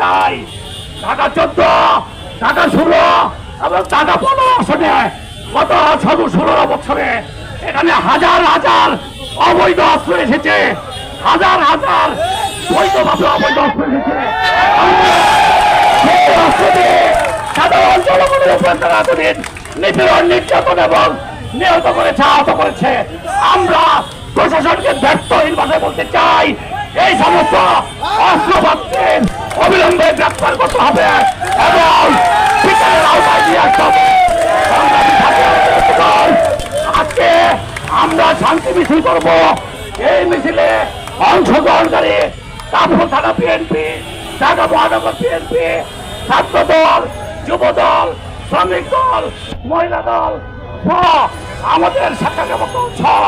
চাই ঢাকা 14, ঢাকা 16 এবং ঢাকা 15 আসনে গত 16 বছরে এখানে হাজার হাজার অবৈধ অস্ত্র এসেছে, হাজার হাজার বৈধভাবে অবৈধ অস্ত্র এসেছে। সাধারণ জনগণের উপর তারা এতদিন নিপীড়ন, নির্যাতন এবং নিহত করেছে, আহত করেছে। আমরা প্রশাসনকে ব্যর্থহীন ভাষায় বলতে চাই, এই সমস্ত অস্ত্রবাদীদের অবিলম্বে গ্রেপ্তার করতে হবে এবং বিচারের আওতায় নিয়ে আসতে হবে। আজকে আমরা শান্তি মিছিল করব। এই মিছিলে অংশগ্রহণকারী কাপুর থানা বিএনপি, ঢাকা মহানগর বিএনপি, ছাত্র দল, যুব দল, শ্রমিক দল, মহিলা দল সহ আমাদের স্বেচ্ছাসেবক দল সহ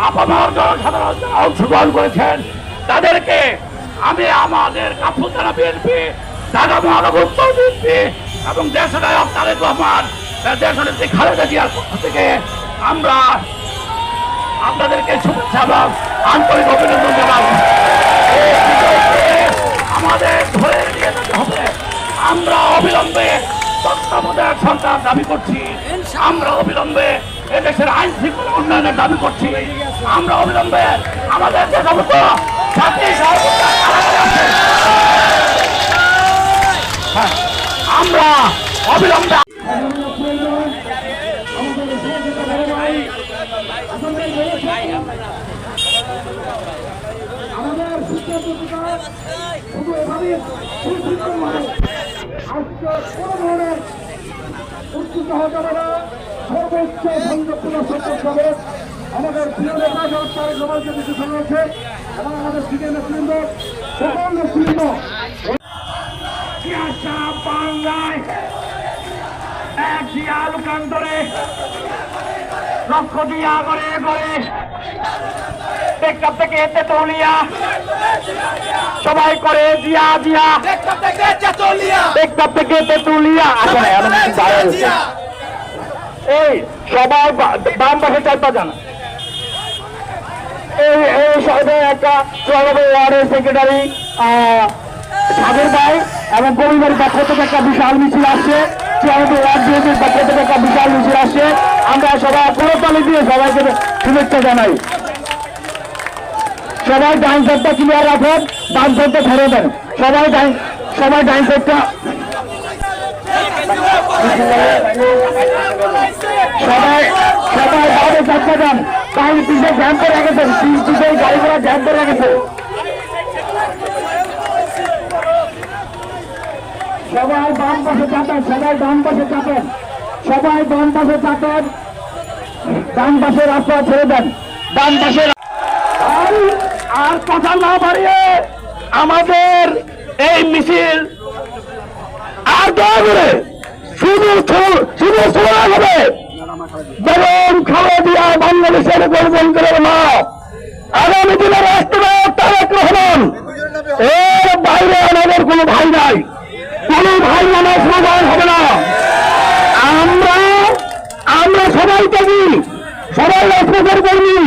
আপনার জনসাধারণ যারা অংশগ্রহণ করেছেন তাদেরকে আমি আমাদের কাপুর থানা বিএনপি, ঢাকা মহানগর উত্তর বিএনপি এবং দেশনায়ক তারেক রহমান, দেশনেত্রী খালেদা জিয়ার পক্ষ থেকে আমরা আপনাদেরকে শুভেচ্ছা এবং আন্তরিক অভিনন্দন জানাবো। আমাদের ধরে নিয়ে যেতে হবে। আমরা অবিলম্বে তত্ত্বাবধায়ক সরকার দাবি করছি, আমরা অবিলম্বে এদেশের আইন শৃঙ্খলা উন্নয়নের দাবি করছি, আমরা অবিলম্বে আমাদের যে সমস্ত ছাত্রী আমরা অবিলম্বে আমাদের শুধু এভাবে আজকে কোনো ধরনের উচ্চিত হতে হবে না, সর্বোচ্চ সংযুক্ত সরকার হবে। আমাদের প্রিয় নেতা তারেক রহমানকে কিছু রয়েছে এবং আমাদের সিনিয়র নেতৃবৃন্দ, সকল নেতৃবৃন্দ বাংলায় এক জিয়া লোকান্তরে লক্ষ দিয়া করে করে টেকটাপ থেকে তেতুলিয়া সবাই করে জিয়া জিয়া টেকটাপ থেকে তেতুলিয়া আসলে এই সবাই বাম পাশে চারটা জানা এই সবাই একটা ওয়ার্ডের সেক্রেটারি সাগর ভাই এবং পরিবারের পক্ষ থেকে একটা বিশাল মিছিল আসছে, ওয়ার্ড বিএনপির পক্ষ থেকে একটা বিশাল মিছিল আসছে। আমরা সবাই করতালি দিয়ে সবাইকে শুভেচ্ছা জানাই। সবাই ডাইন সাইডটা ক্লিয়ার রাখেন, বাম সাইডটা ছেড়ে দেন। সবাই ডাইন সাইডটা সবাই বাইরে চাপতে যান, তাহলে পিছিয়ে জ্যাম করে গেছেন, পিছিয়ে গাড়ি ঘোড়া জ্যাম করে গেছে। সবাই বাম পাশে চাপেন, সবাই ডান পাশে চাপেন, সবাই ডান পাশে চাপেন, ডান পাশে রাস্তা ছেড়ে দেন, ডান পাশে। আর কথা না বাড়িয়ে আমাদের এই মিছিল আর দয়া করে শুধু শোনা হবে বেগম খালেদা বাংলাদেশের গণতন্ত্রের মা, আগামী দিনের রাষ্ট্রনায়ক তারেক রহমান, এর বাইরে আমাদের কোনো ভাই নাই, কোনো ভাই নামার সমাধান হবে না। আমরা সবাই কর্মী, সবাই রাষ্ট্রের কর্মী,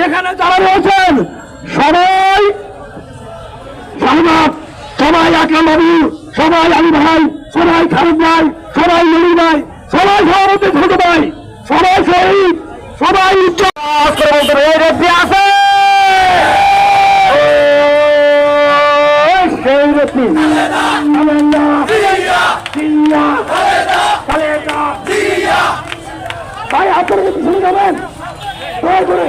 এখানে যারা রয়েছেন সবাই সহমত, সবাই আকরাম বাবু, সবাই আলী ভাই, সবাই খালেদ ভাই, সবাই মনির ভাই, সবাই সভাপতি ছোট ভাই, সবাই শহীদ, সবাই আছে সেই ব্যক্তি ভাই আপনারা কি শুনে যাবেন? দয়া করে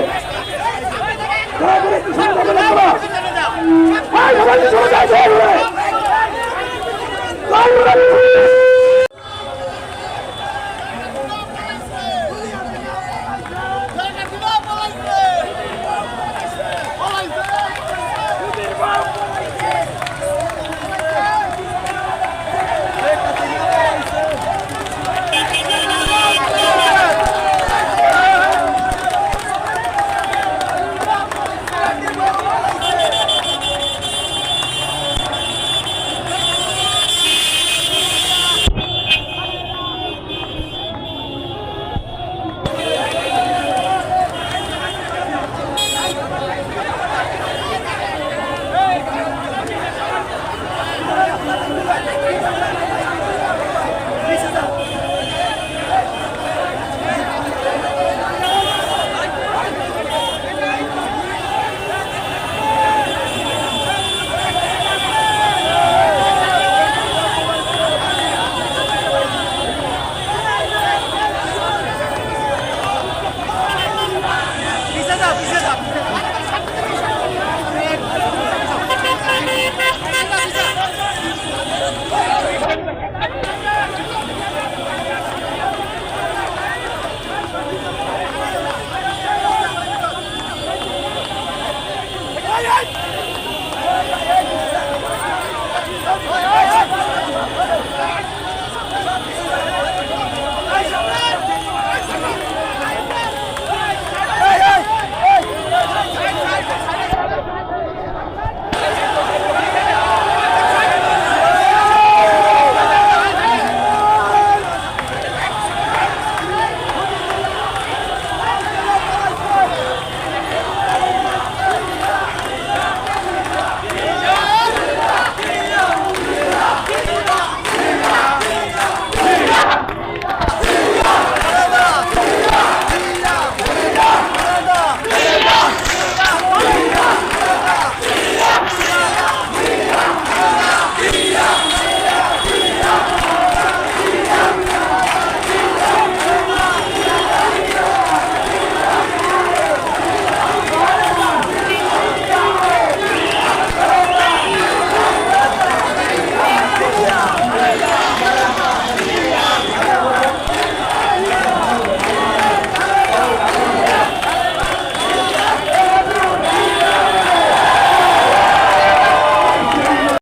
এই